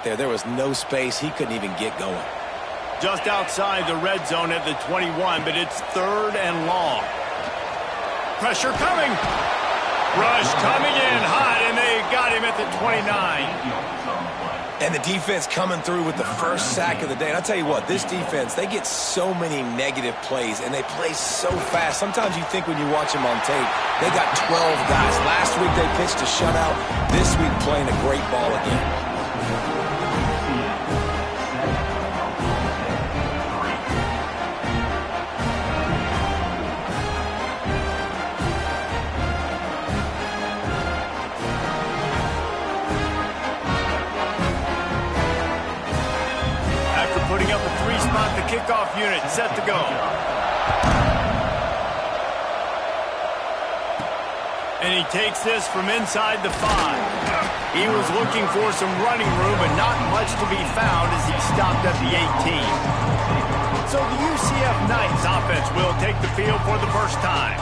there. There was no space. He couldn't even get going. Just outside the red zone at the 21, but it's 3rd and long. Pressure coming. Rush coming in hot, and they got him at the 29. And the defense coming through with the first sack of the day. And I'll tell you what, this defense, they get so many negative plays, and they play so fast. Sometimes you think when you watch them on tape, they got 12 guys. Last week they pitched a shutout. This week playing a great ball again. Putting up a 3-spot, the kickoff unit set to go. And he takes this from inside the 5. He was looking for some running room, but not much to be found as he stopped at the 18. So the UCF Knights offense will take the field for the first time.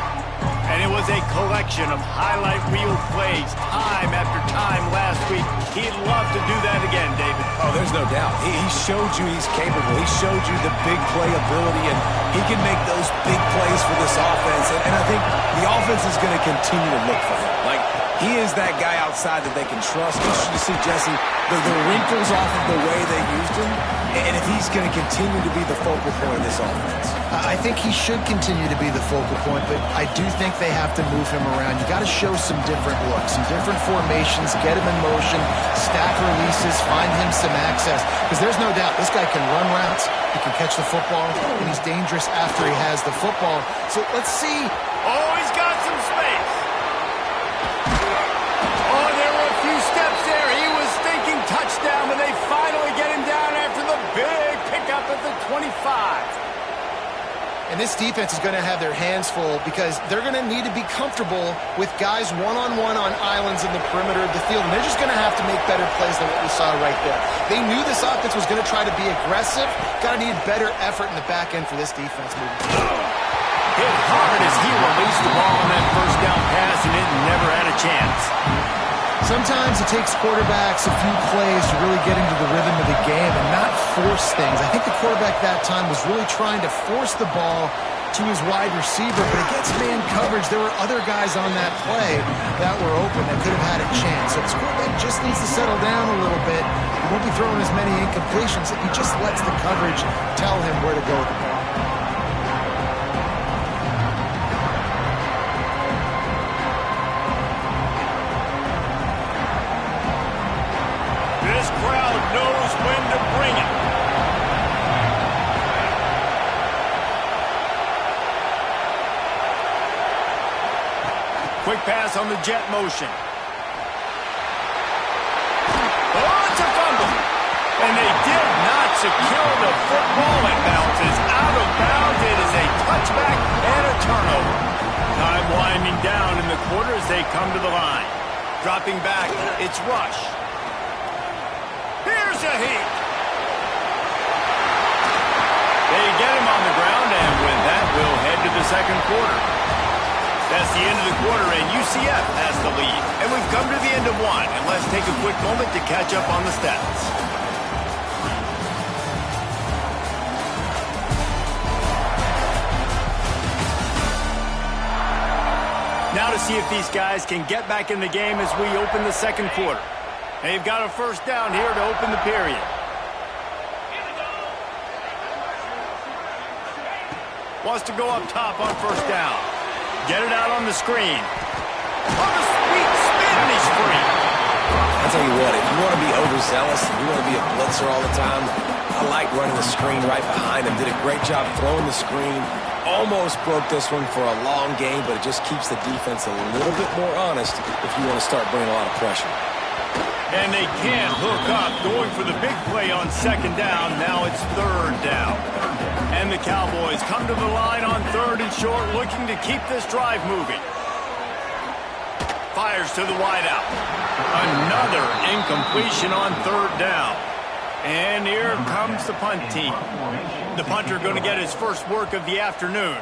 And it was a collection of highlight reel plays time after time last week. He'd love to do that again, David. Oh, there's no doubt. He showed you he's capable. He showed you the big play ability, and he can make those big plays for this offense. And I think the offense is going to continue to look for him. Like, he is that guy outside that they can trust. Interesting to see, Jesse, the wrinkles off of the way they used him, and if he's going to continue to be the focal point of this offense. I think he should continue to be the focal point, but I do think they have to move him around. You got to show some different looks, some different formations, get him in motion, stack releases, find him some access. Because there's no doubt this guy can run routes, he can catch the football, and he's dangerous after he has the football. So let's see. Oh, he's got some space. Oh, there were a few steps there. He was thinking touchdown, but they finally get him down after the big pickup at the 25. And this defense is going to have their hands full because they're going to need to be comfortable with guys one-on-one on islands in the perimeter of the field. And they're just going to have to make better plays than what we saw right there. They knew this offense was going to try to be aggressive. Got to need better effort in the back end for this defense moving forward. Hit hard as he released the ball on that first down pass, and it never had a chance. Sometimes it takes quarterbacks a few plays to really get into the rhythm of the game and not force things. I think the quarterback that time was really trying to force the ball to his wide receiver, but against man coverage, there were other guys on that play that were open that could have had a chance. So this quarterback just needs to settle down a little bit. He won't be throwing as many incompletions if he just lets the coverage tell him where to go with the ball. Knows when to bring it. Quick pass on the jet motion. Oh, it's a fumble. And they did not secure the football. It bounces out of bounds. It is a touchback and a turnover. Time winding down in the quarter as they come to the line. Dropping back, it's Rush. Here's a heat. They get him on the ground, and with that, we'll head to the second quarter. That's the end of the quarter, and UCF has the lead. And we've come to the end of one, and let's take a quick moment to catch up on the stats. Now to see if these guys can get back in the game as we open the second quarter. They've got a first down here to open the period. Wants to go up top on first down. Get it out on the screen. On the sweet spin, and he's free. I'll tell you what, if you want to be overzealous, if you want to be a blitzer all the time, I like running the screen right behind him. Did a great job throwing the screen. Almost broke this one for a long game, but it just keeps the defense a little bit more honest if you want to start bringing a lot of pressure. And they can't hook up, going for the big play on second down. Now it's third down. And the Cowboys come to the line on third and short, looking to keep this drive moving. Fires to the wideout. Another incompletion on third down. And here comes the punt team. The punter going to get his first work of the afternoon.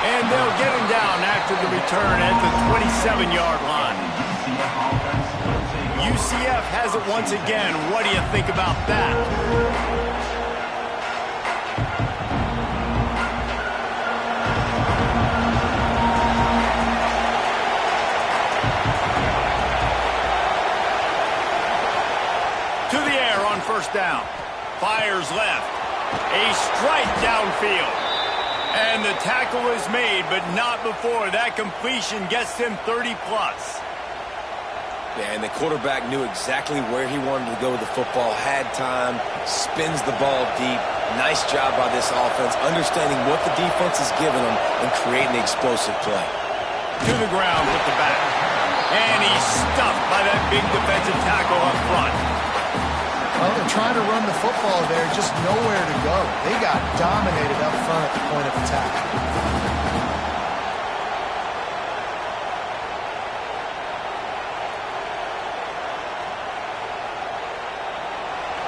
And they'll they'll get him down after the return at the 27-yard line. UCF has it once again. What do you think about that? To the air on first down. Fires left. A strike downfield. And the tackle is made, but not before that completion gets him 30-plus. Yeah, and the quarterback knew exactly where he wanted to go with the football, had time, spins the ball deep. Nice job by this offense, understanding what the defense is giving them and creating the explosive play. To the ground with the back. And he's stuffed by that big defensive tackle up front. Well, they're trying to run the football there, just nowhere to go. They got dominated up front at the point of attack.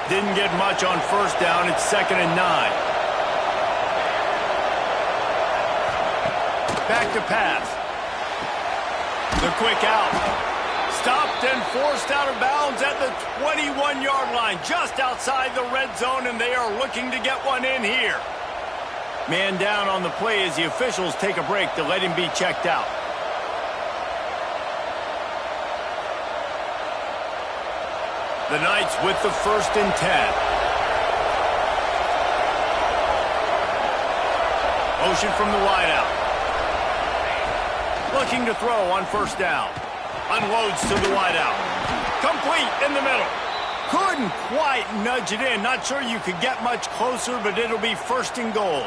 Didn't get much on first down. It's 2nd and 9. Back to pass. The quick out. Stopped and forced out of bounds at the 21-yard line, just outside the red zone, and they are looking to get one in here. Man down on the play as the officials take a break to let him be checked out. The Knights with the 1st and 10. Motion from the wideout. Looking to throw on first down. Unloads to the wideout. Complete in the middle. Couldn't quite nudge it in. Not sure you could get much closer, but it'll be 1st and goal.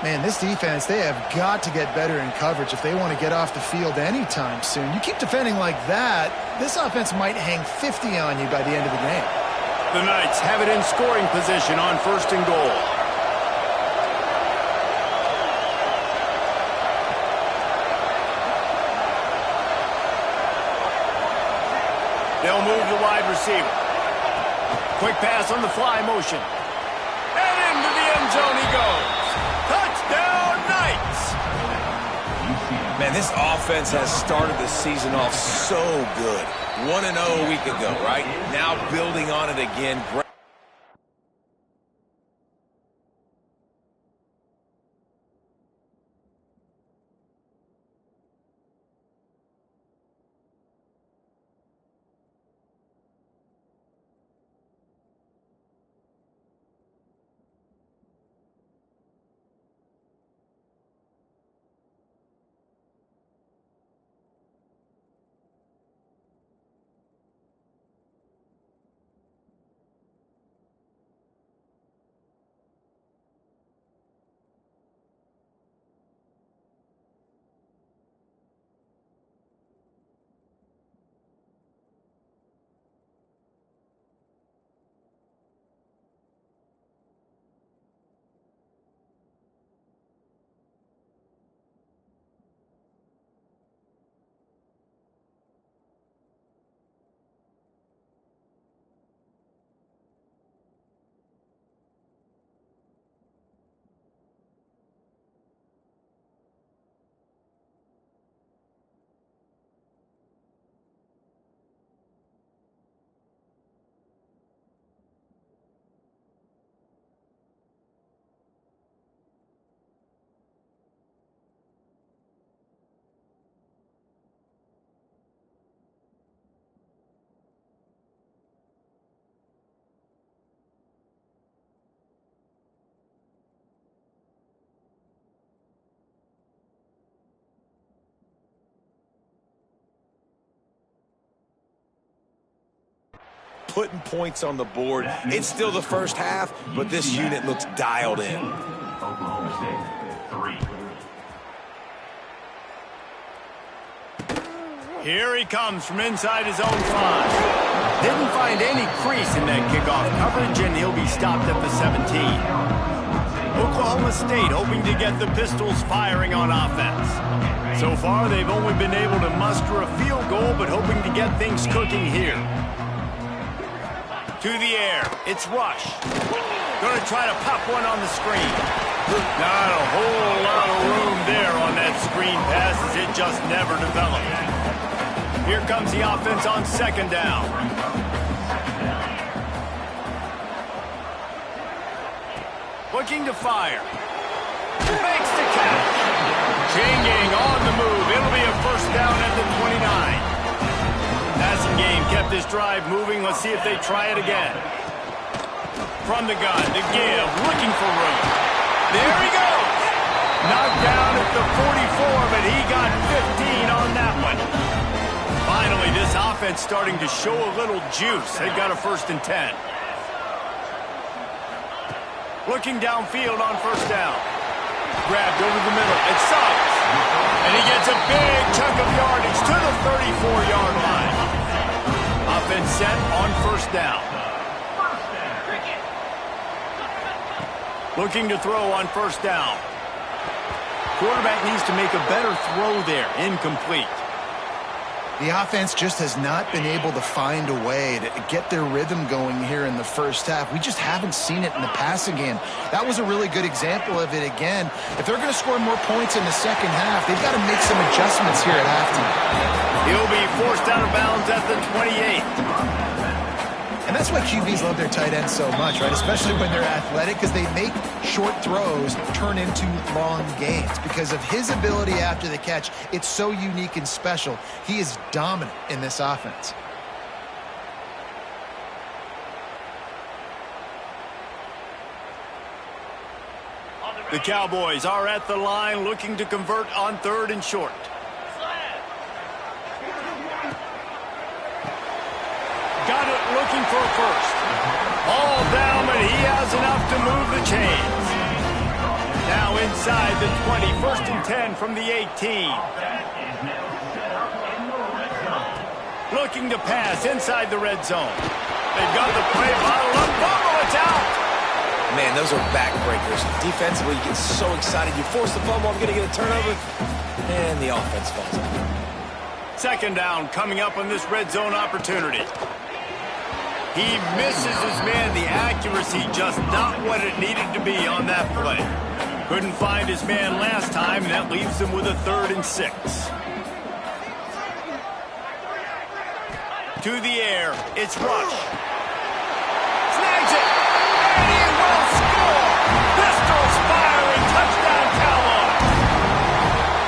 Man, this defense, they have got to get better in coverage if they want to get off the field anytime soon. You keep defending like that, this offense might hang 50 on you by the end of the game. The Knights have it in scoring position on 1st and goal. They'll move the wide receiver. Quick pass on the fly motion. And into the end zone he goes. Touchdown, Knights! Man, this offense has started the season off so good. 1-0 a week ago, right? Now building on it again. Putting points on the board. It's still the first half, but this unit looks dialed in. Oklahoma State, 3. Here he comes from inside his own 5. Didn't find any crease in that kickoff coverage, and he'll be stopped at the 17. Oklahoma State hoping to get the Pistols firing on offense. So far, they've only been able to muster a field goal, but hoping to get things cooking here. To the air, it's Rush. Going to try to pop one on the screen. Not a whole lot of room there on that screen pass as it just never developed. Here comes the offense on second down. Looking to fire. Makes the catch. Changing on the move. It'll be a first down at the 29. Passing game kept this drive moving. Let's see if they try it again. From the gun to give. Looking for room. There he goes. Knocked down at the 44, but he got 15 on that one. Finally, this offense starting to show a little juice. They've got a 1st and 10. Looking downfield on first down. Grabbed over the middle. It's Suggs. And he gets a big chunk of yardage to the 34-yard line. Offense set on first down. Looking to throw on first down. Quarterback needs to make a better throw there. Incomplete. The offense just has not been able to find a way to get their rhythm going here in the first half. We just haven't seen it in the passing game. That was a really good example of it again. If they're going to score more points in the second half, they've got to make some adjustments here at halftime. He'll be forced out of bounds at the 28. And that's why QBs love their tight ends so much, right? Especially when they're athletic, because they make short throws turn into long gains. Because of his ability after the catch, it's so unique and special. He is dominant in this offense. The Cowboys are at the line looking to convert on 3rd and short. Got it looking for a first. All down, but he has enough to move the chains. Now inside the 20, 1st and 10 from the 18. Looking to pass inside the red zone. They've got the play bottled up. Fumble, it's out. Man, those are backbreakers. Defensively, you get so excited. You force the fumble, I'm going to get a turnover, and the offense falls out. 2nd down coming up on this red zone opportunity. He misses his man. The accuracy just not what it needed to be on that play. Couldn't find his man last time, and that leaves him with a 3rd and 6. To the air, it's Rush. Snags it, and he will score! Pistols firing, touchdown Cowboys!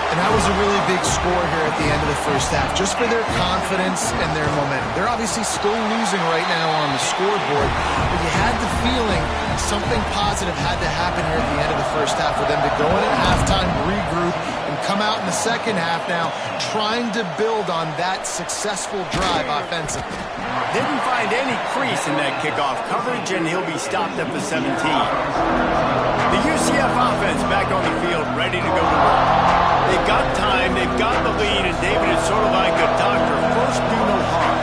And that was a really big score here at the end of the first half, just for their confidence and their momentum. They're obviously still losing right now on the scoreboard, but you had the feeling something positive had to happen here at the end of the first half for them to go in at halftime, regroup, and come out in the second half now trying to build on that successful drive offensively. Didn't find any crease in that kickoff coverage, and he'll be stopped at the 17. The UCF offense back on the field, ready to go to work. They've got time, they've got the lead, and David is sort of like a doctor. First, do no harm.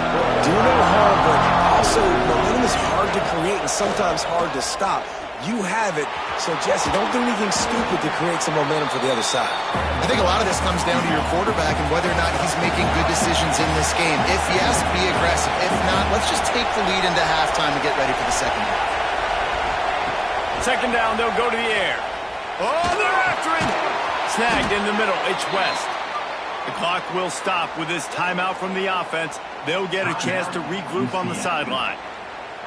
Do no harm, but also momentum is hard to create and sometimes hard to stop. You have it, so Jesse, don't do anything stupid to create some momentum for the other side. I think a lot of this comes down to your quarterback and whether or not he's making good decisions in this game. If yes, be aggressive. If not, let's just take the lead into halftime and get ready for the second half. 2nd down, they'll go to the air. Oh, they're after him! Snagged in the middle, it's West. The clock will stop with this timeout from the offense. They'll get a chance to regroup on the sideline.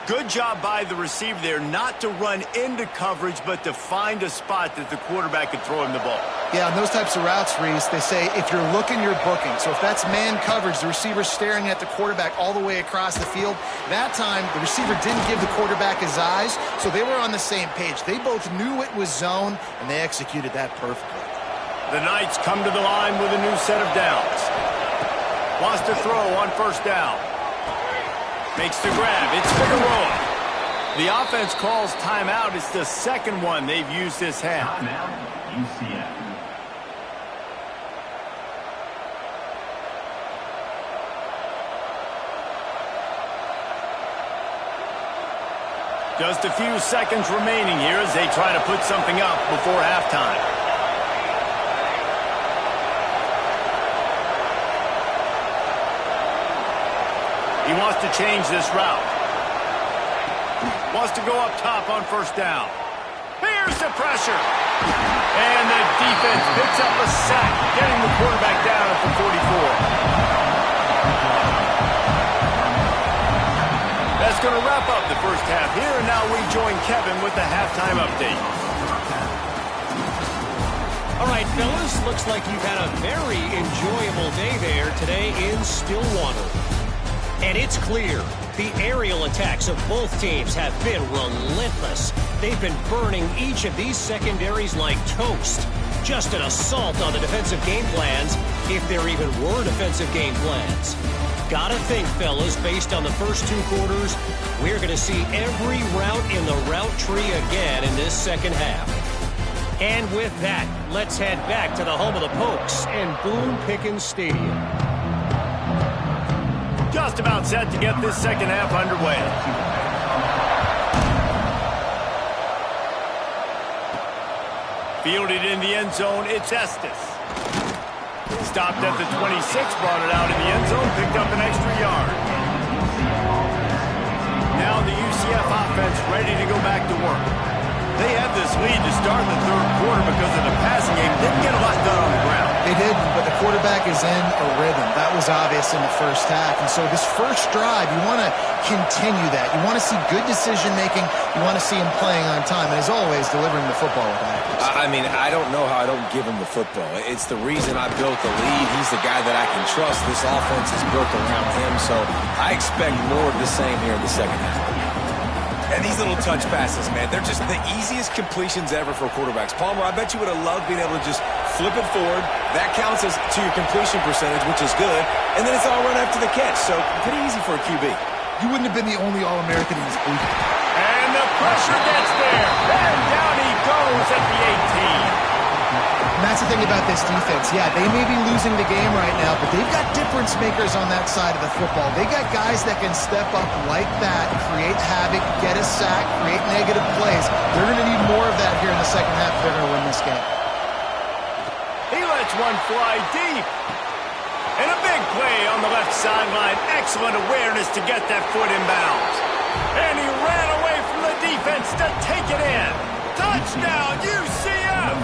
Good job by the receiver there not to run into coverage, but to find a spot that the quarterback could throw him the ball. Yeah, on those types of routes, Reese, they say if you're looking, you're booking. So if that's man coverage, the receiver's staring at the quarterback all the way across the field. That time, the receiver didn't give the quarterback his eyes, so they were on the same page. They both knew it was zone, and they executed that perfectly. The Knights come to the line with a new set of downs. Wants to throw on first down. Makes the grab. It's Figueroa. The offense calls timeout. It's the second one they've used this half. UCF. Just a few seconds remaining here as they try to put something up before halftime. He wants to change this route. Wants to go up top on first down. Here's the pressure. And the defense picks up a sack, getting the quarterback down at the 44. That's going to wrap up the first half here, and now we join Kevin with the halftime update. All right, fellas, looks like you've had a very enjoyable day there today in Stillwater. And it's clear, the aerial attacks of both teams have been relentless. They've been burning each of these secondaries like toast. Just an assault on the defensive game plans, if there even were defensive game plans. Gotta think, fellas, based on the first two quarters, we're going to see every route in the route tree again in this second half. And with that, let's head back to the home of the Pokes and Boone Pickens Stadium. Just about set to get this second half underway. Fielded in the end zone, it's Estes. Stopped at the 26, brought it out in the end zone, picked up an extra yard. Now the UCF offense ready to go back to work. They had this lead to start the third quarter because of the passing game. Didn't get a lot done on the ground. They didn't, but the quarterback is in a rhythm. That was obvious in the first half. And so this first drive, you want to continue that. You want to see good decision-making. You want to see him playing on time. And as always, delivering the football with accuracy. I mean, I don't know how I don't give him the football. It's the reason I built the lead. He's the guy that I can trust. This offense is built around him. So I expect more of the same here in the second half. And these little touch passes, man, they're just the easiest completions ever for quarterbacks. Palmer, I bet you would have loved being able to just flip it forward. That counts as to your completion percentage, which is good. And then it's all run after the catch. So pretty easy for a QB. You wouldn't have been the only All-American in this booth. And the pressure gets there. And down he goes at the 18. And that's the thing about this defense. Yeah, they may be losing the game right now, but they've got difference makers on that side of the football. They got guys that can step up like that, create havoc, get a sack, create negative plays. They're going to need more of that here in the second half if they're going to win this game. He lets one fly deep. And a big play on the left sideline. Excellent awareness to get that foot in bounds. And he ran away from the defense to take it in. Touchdown, UCF!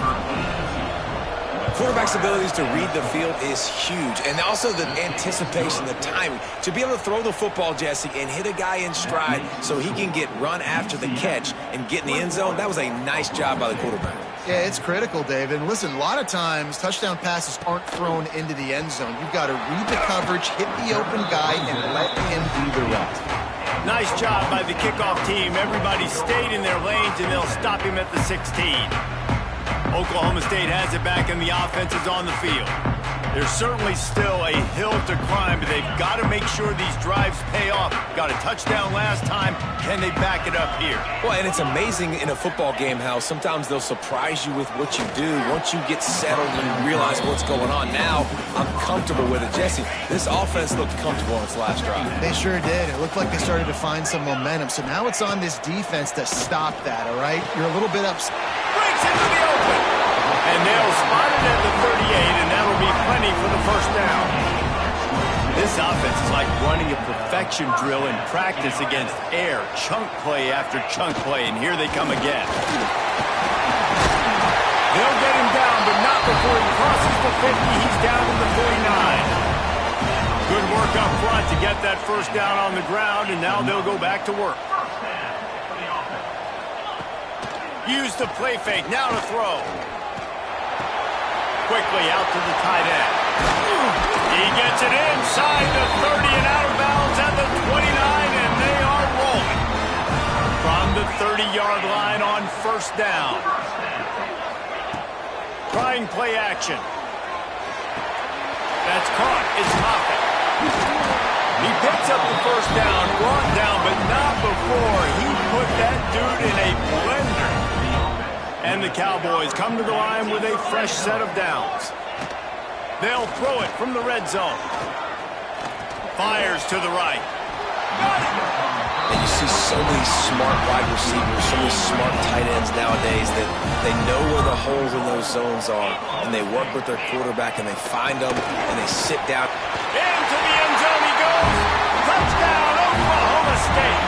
Quarterback's abilities to read the field is huge. And also the anticipation, the timing. To be able to throw the football, Jesse, and hit a guy in stride so he can get run after the catch and get in the end zone, that was a nice job by the quarterback. Yeah, it's critical, David. And listen, a lot of times touchdown passes aren't thrown into the end zone. You've got to read the coverage, hit the open guy, and let him do the rest. Nice job by the kickoff team. Everybody stayed in their lanes, and they'll stop him at the 16. Oklahoma State has it back, and the offense is on the field. There's certainly still a hill to climb, but they've got to make sure these drives pay off. Got a touchdown last time. Can they back it up here? Well, and it's amazing in a football game how sometimes they'll surprise you with what you do. Once you get settled and you realize what's going on, now I'm comfortable with it. Jesse, this offense looked comfortable on its last drive. They sure did. It looked like they started to find some momentum. So now it's on this defense to stop that, all right? You're a little bit upset. Breaks into the open. And they'll spot it at the 38, and that'll be plenty for the first down. This offense is like running a perfection drill in practice against air. Chunk play after chunk play, and here they come again. They'll get him down, but not before he crosses the 50. He's down to the 49. Good work up front to get that first down on the ground, and now they'll go back to work. Use the play fake, now to throw. Quickly out to the tight end. He gets it inside the 30 and out of bounds at the 29, and they are rolling. From the 30-yard line on first down. Trying play action. That's caught. It's Moffitt. He picks up the first down, brought down, but not before he put that dude in a blender. And the Cowboys come to the line with a fresh set of downs. They'll throw it from the red zone. Fires to the right. And you see so many smart wide receivers, so many smart tight ends nowadays that they know where the holes in those zones are, and they work with their quarterback, and they find them, and they sit down. Into the end zone he goes. Touchdown, Oklahoma State.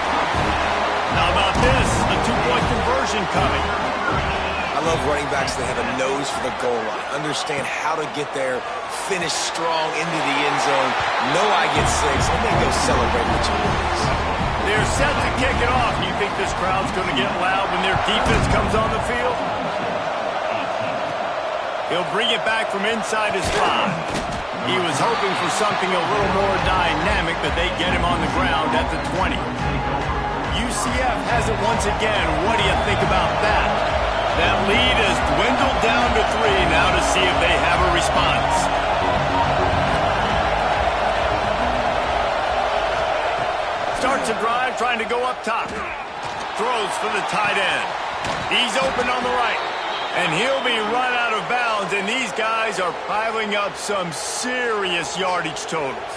How about this? A two-point conversion coming. love running backs that have a nose for the goal line. Understand how to get there, finish strong into the end zone, know I get 6, and then go celebrate with your boys. They're set to kick it off. Do you think this crowd's going to get loud when their defense comes on the field? He'll bring it back from inside his 5. He was hoping for something a little more dynamic, but they get him on the ground at the 20. UCF has it once again. What do you think about that? That lead has dwindled down to 3 now to see if they have a response. Starts a drive trying to go up top. Throws for the tight end. He's open on the right. And he'll be run out of bounds, and these guys are piling up some serious yardage totals.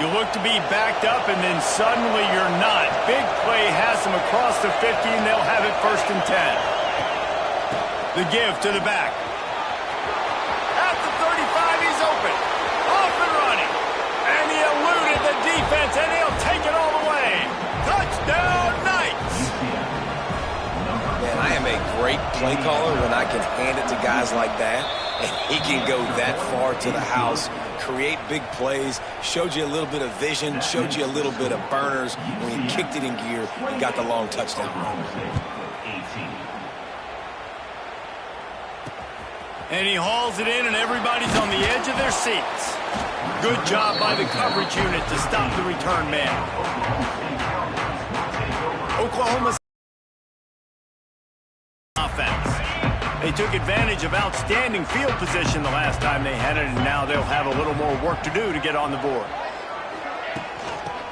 You look to be backed up, and then suddenly you're not. Big play has them across the 50, and they'll have it 1st and 10. The give to the back. At the 35, he's open. Off and running. And he eluded the defense, and he'll take it all the way. Touchdown, Knights! Man, I am a great play caller when I can hand it to guys like that, and he can go that far to the house, create big plays, showed you a little bit of vision, showed you a little bit of burners. When he kicked it in gear, he got the long touchdown run. And he hauls it in, and everybody's on the edge of their seats. Good job by the coverage unit to stop the return man. Oklahoma offense. They took advantage of outstanding field position the last time they had it, and now they'll have a little more work to do to get on the board.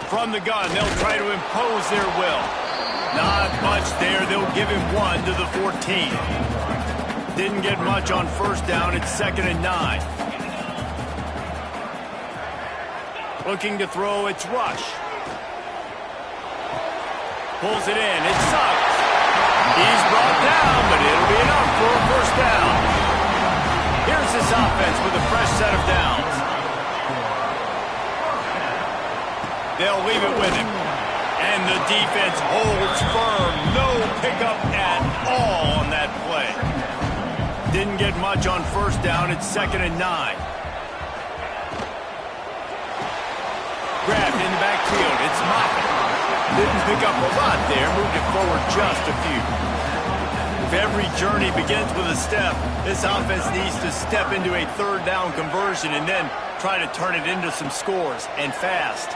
From the gun, they'll try to impose their will. Not much there. They'll give him 1 to the 14. Didn't get much on 1st down. It's 2nd and 9. Looking to throw, it's Rush. Pulls it in. It sucks. He's brought down, but it'll be enough for a 1st down. Here's this offense with a fresh set of downs. They'll leave it with him. And the defense holds firm. No pickup at all on that play. Didn't get much on 1st down. It's 2nd and 9. Grabbed in the backfield. It's Moffitt. Didn't pick up a lot there. Moved it forward just a few. If every journey begins with a step, this offense needs to step into a 3rd down conversion and then try to turn it into some scores, and fast.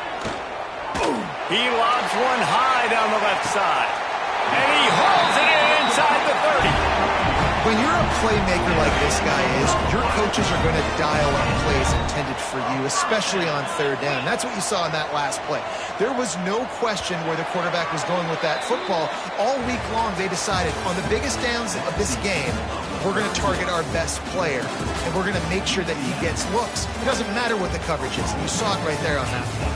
He lobs one high down the left side. And he hauls it in inside the 30. When you're a playmaker like this guy is, your coaches are going to dial up plays intended for you, especially on 3rd down. That's what you saw in that last play. There was no question where the quarterback was going with that football. All week long, they decided on the biggest downs of this game, we're going to target our best player, and we're going to make sure that he gets looks. It doesn't matter what the coverage is, and you saw it right there on that play.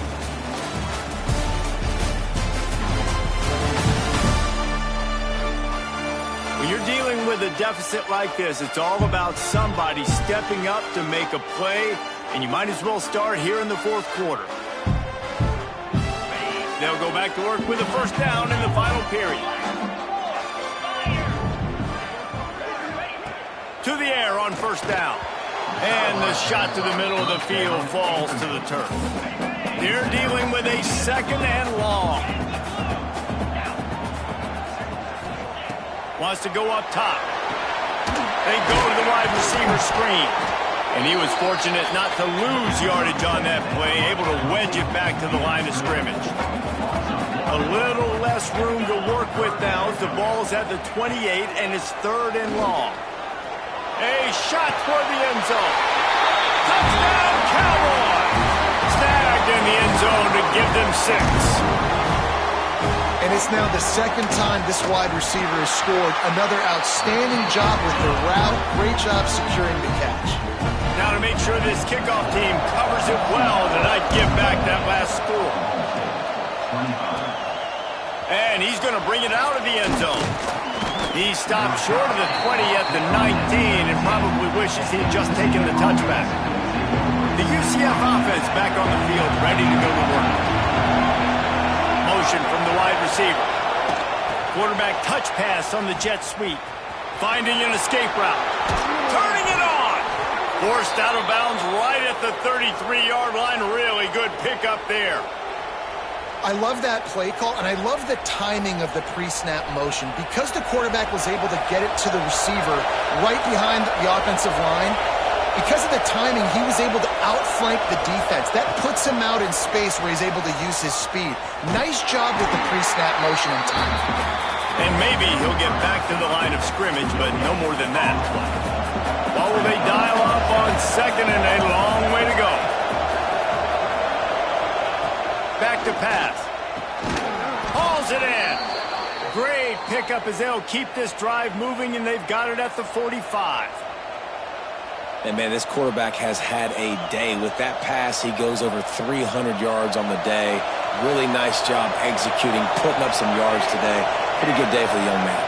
When you're dealing with a deficit like this, it's all about somebody stepping up to make a play, and you might as well start here in the 4th quarter. They'll go back to work with a 1st down in the final period. To the air on 1st down. And the shot to the middle of the field falls to the turf. They're dealing with a 2nd and long. Wants to go up top. They go to the wide receiver screen. And he was fortunate not to lose yardage on that play, able to wedge it back to the line of scrimmage. A little less room to work with now as the ball's at the 28 and it's 3rd and long. A shot toward the end zone. Touchdown, Cowboys! Snagged in the end zone to give them 6. And it's now the 2nd time this wide receiver has scored. Another outstanding job with the route. Great job securing the catch. Now to make sure this kickoff team covers it well, that I'd give back that last score. And he's going to bring it out of the end zone. He stopped short of the 20 at the 19 and probably wishes he had just taken the touchback. The UCF offense back on the field, ready to go to work. Motion from the wide receiver. Quarterback touch pass on the jet sweep. Finding an escape route. Turning it on. Forced out of bounds right at the 33-yard line. Really good pickup there. I love that play call, and I love the timing of the pre-snap motion. Because the quarterback was able to get it to the receiver right behind the offensive line, because of the timing, he was able to outflank the defense. That puts him out in space where he's able to use his speed. Nice job with the pre-snap motion and timing. And maybe he'll get back to the line of scrimmage, but no more than that. What will they dial up on second and a long way to go? Back to pass. Hauls it in. Great pickup as they'll keep this drive moving, and they've got it at the 45. And, man, this quarterback has had a day. With that pass, he goes over 300 yards on the day. Really nice job executing, putting up some yards today. Pretty good day for the young man.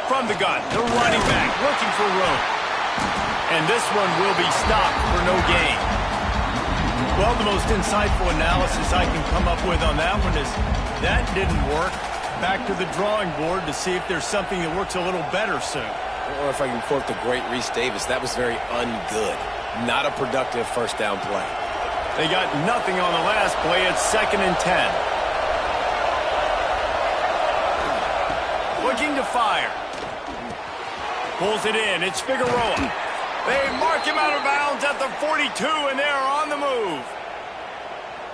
From the gun, the running back looking for room. And this one will be stopped for no gain. Well, the most insightful analysis I can come up with on that one is that didn't work. Back to the drawing board to see if there's something that works a little better soon. Or if I can quote the great Reese Davis, that was very ungood. Not a productive first down play. They got nothing on the last play. It's 2nd and 10. Looking to fire. Pulls it in. It's Figueroa. They mark him out of bounds at the 42, and they're on the move.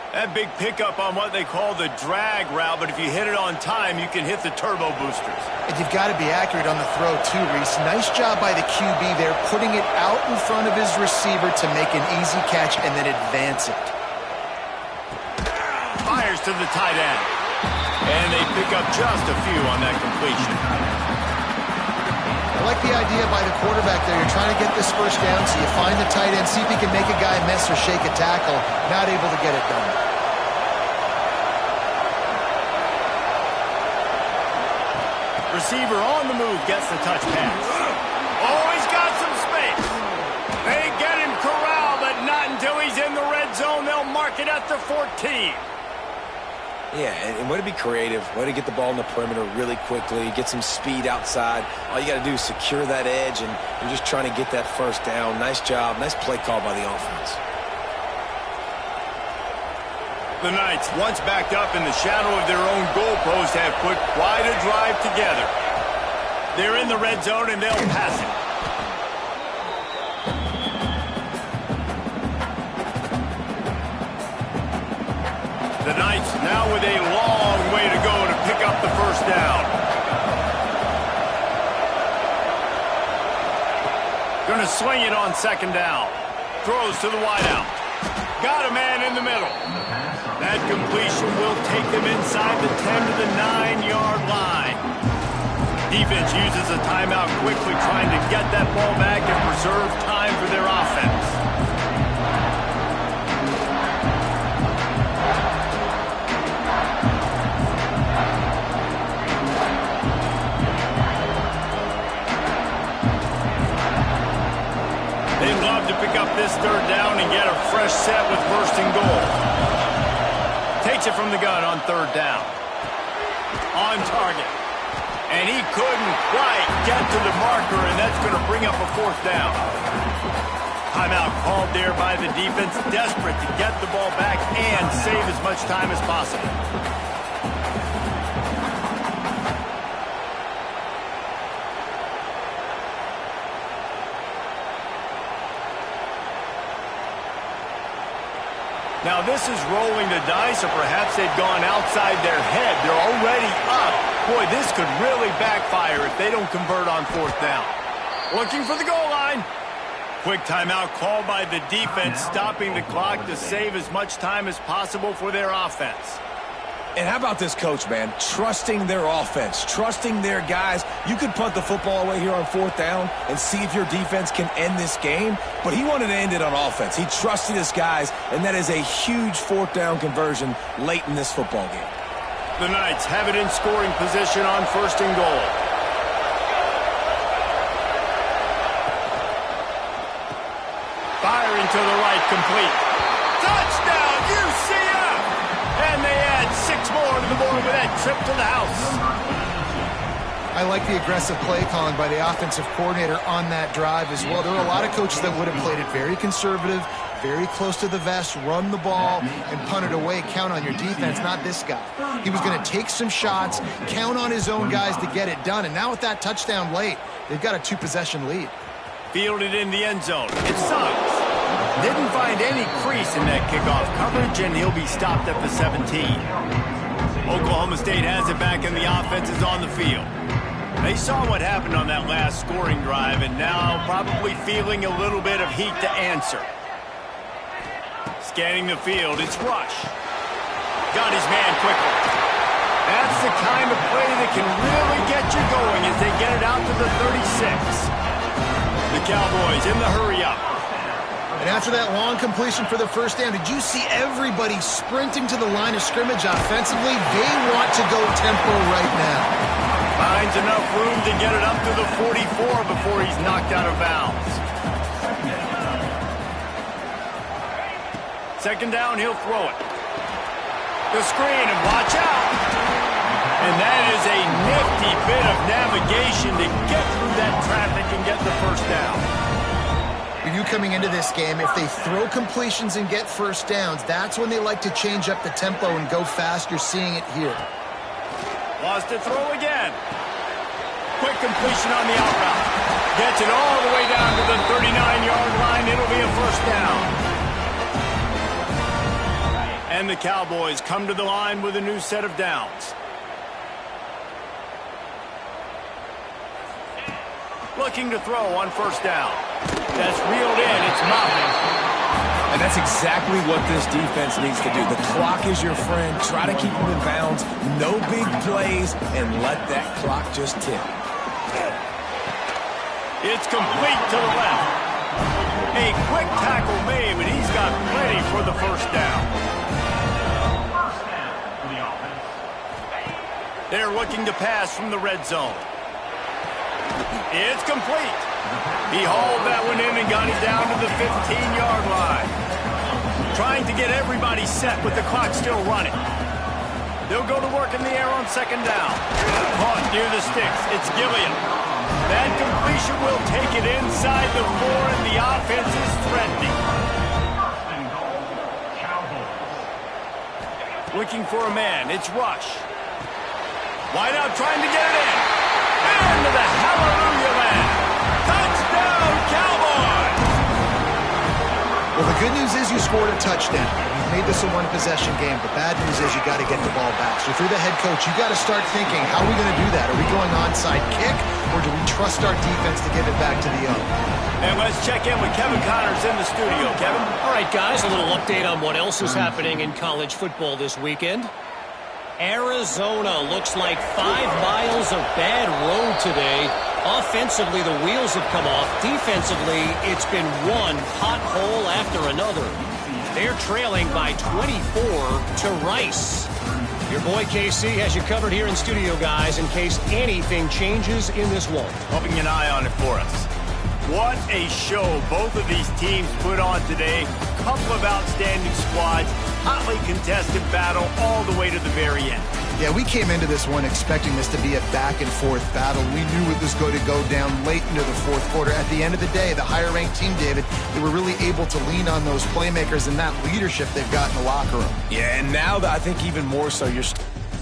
That big pickup on what they call the drag route, but if you hit it on time, you can hit the turbo boosters. And you've got to be accurate on the throw, too, Reese. Nice job by the QB there, putting it out in front of his receiver to make an easy catch and then advance it. Fires to the tight end. And they pick up just a few on that completion. I like the idea by the quarterback there. You're trying to get this first down, so you find the tight end, see if he can make a guy miss or shake a tackle. Not able to get it done. Receiver on the move gets the touch pass. Oh, he's got some space. They get him corralled, but not until he's in the red zone. They'll mark it at the 14. Yeah, and way to be creative, way to get the ball in the perimeter really quickly, get some speed outside. All you got to do is secure that edge, and you're just trying to get that first down. Nice job, nice play call by the offense. The Knights, once backed up in the shadow of their own goalpost, have put quite a drive together. They're in the red zone, and they'll pass it. The Knights now with a long way to go to pick up the first down. Going to swing it on 2nd down. Throws to the wideout. Got a man in the middle. That completion will take them inside the 10 to the 9-yard line. Defense uses a timeout quickly, trying to get that ball back and preserve time for their offense. They'd love to pick up this 3rd down and get a fresh set with 1st and goal. Takes it from the gun on 3rd down. On target. And he couldn't quite get to the marker, and that's going to bring up a 4th down. Timeout called there by the defense, desperate to get the ball back and save as much time as possible. Now this is rolling the dice, or perhaps they've gone outside their head. They're already up. Boy, this could really backfire if they don't convert on 4th down. Looking for the goal line. Quick timeout called by the defense, stopping the clock to save as much time as possible for their offense. And how about this coach, man? Trusting their offense, trusting their guys. You could punt the football away here on 4th down and see if your defense can end this game, but he wanted to end it on offense. He trusted his guys, and that is a huge 4th down conversion late in this football game. The Knights have it in scoring position on 1st and goal. Fires to the right, complete. Touchdown, UCF! And they add 6 more to the board with that trip to the house. I like the aggressive play calling by the offensive coordinator on that drive as well. There are a lot of coaches that would have played it very conservative, very close to the vest, run the ball, and punt it away. Count on your defense, not this guy. He was going to take some shots, count on his own guys to get it done. And now with that touchdown late, they've got a 2-possession lead. Fielded in the end zone. It's Suggs. Didn't find any crease in that kickoff coverage, and he'll be stopped at the 17. Oklahoma State has it back, and the offense is on the field. They saw what happened on that last scoring drive, and now probably feeling a little bit of heat to answer. Scanning the field, it's Rush. Got his man quickly. That's the kind of play that can really get you going as they get it out to the 36. The Cowboys in the hurry-up. And after that long completion for the first down, did you see everybody sprinting to the line of scrimmage offensively? They want to go tempo right now. Finds enough room to get it up to the 44 before he's knocked out of bounds. Second down, he'll throw it. The screen, and watch out. And that is a nifty bit of navigation to get through that traffic and get the first down. For you coming into this game, if they throw completions and get first downs, that's when they like to change up the tempo and go fast. You're seeing it here. Lost to throw again. Quick completion on the out route. Gets it all the way down to the 39-yard line. It'll be a first down. And the Cowboys come to the line with a new set of downs. Looking to throw on first down. That's reeled in. It's Moffett. And that's exactly what this defense needs to do. The clock is your friend. Try to keep them in bounds. No big plays, and let that clock just tick. It's complete to the left. A quick tackle made, but he's got plenty for the first down. They're looking to pass from the red zone. It's complete. He hauled that one in and got it down to the 15-yard line. Trying to get everybody set with the clock still running. They'll go to work in the air on second down. Caught near the sticks. It's Gilliam. That completion will take it inside the 4, and the offense is threatening. Looking for a man. It's Rush. Wide out trying to get it in. And to the hallelujah land. Touchdown, Cowboys! Well, the good news is you scored a touchdown. You've made this a one-possession game. The bad news is you got to get the ball back. So if you're the head coach, you got to start thinking, how are we going to do that? Are we going onside kick, or do we trust our defense to give it back to the own? And let's check in with Kevin Connors in the studio. Kevin? All right, guys, a little update on what else is happening in college football this weekend. Arizona looks like 5 miles of bad road today. Offensively, the wheels have come off. Defensively, it's been one pothole after another. They're trailing by 24 to Rice. Your boy KC has you covered here in studio, guys, in case anything changes in this one. Keeping an eye on it for us. What a show both of these teams put on today. Couple of outstanding squads. Hotly contested battle all the way to the very end. Yeah, we came into this one expecting this to be a back-and-forth battle. We knew it was going to go down late into the fourth quarter. At the end of the day, the higher-ranked team, David, they were really able to lean on those playmakers and that leadership they've got in the locker room. Yeah, and now I think even more so, you're